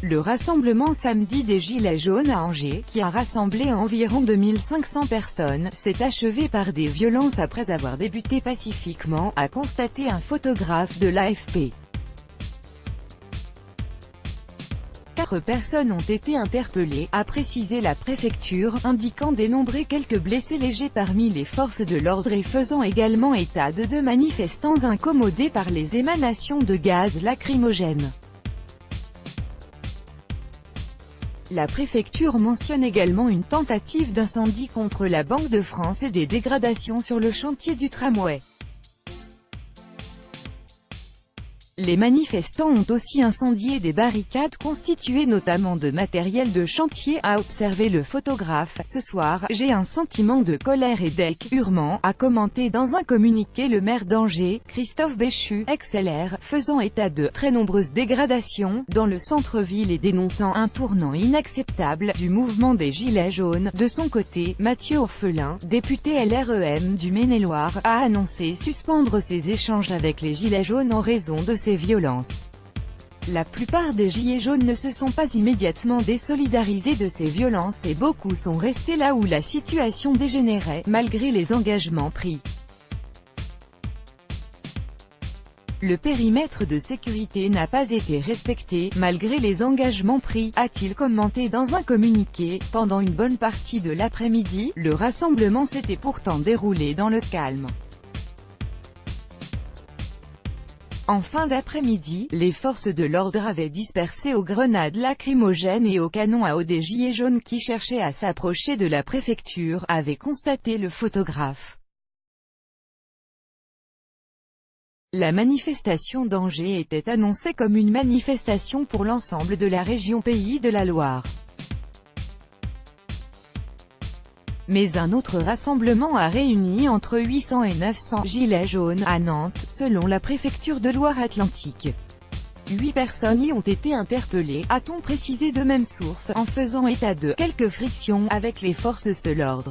Le rassemblement samedi des Gilets jaunes à Angers, qui a rassemblé environ 2500 personnes, s'est achevé par des violences après avoir débuté pacifiquement, a constaté un photographe de l'AFP. 4 personnes ont été interpellées, a précisé la préfecture, indiquant dénombrer quelques blessés légers parmi les forces de l'ordre et faisant également état de 2 manifestants incommodés par les émanations de gaz lacrymogène. La préfecture mentionne également une tentative d'incendie contre la Banque de France et des dégradations sur le chantier du tramway. Les manifestants ont aussi incendié des barricades constituées notamment de matériel de chantier, a observé le photographe. Ce soir, j'ai un sentiment de colère et d'écœurement, a commenté dans un communiqué le maire d'Angers, Christophe Béchu, ex-LR, faisant état de très nombreuses dégradations dans le centre-ville et dénonçant un tournant inacceptable du mouvement des Gilets jaunes. De son côté, Mathieu Orphelin, député LREM du Maine-et-Loire, a annoncé suspendre ses échanges avec les Gilets jaunes en raison de ces violences. La plupart des Gilets jaunes ne se sont pas immédiatement désolidarisés de ces violences et beaucoup sont restés là où la situation dégénérait, malgré les engagements pris. Le périmètre de sécurité n'a pas été respecté, malgré les engagements pris, a-t-il commenté dans un communiqué. Pendant une bonne partie de l'après-midi, le rassemblement s'était pourtant déroulé dans le calme. En fin d'après-midi, les forces de l'ordre avaient dispersé aux grenades lacrymogènes et aux canons à eau des Gilets jaunes qui cherchaient à s'approcher de la préfecture, avait constaté le photographe. La manifestation d'Angers était annoncée comme une manifestation pour l'ensemble de la région Pays de la Loire. Mais un autre rassemblement a réuni entre 800 et 900 gilets jaunes à Nantes, selon la préfecture de Loire-Atlantique. 8 personnes y ont été interpellées, a-t-on précisé de même source, en faisant état de quelques frictions avec les forces de l'ordre.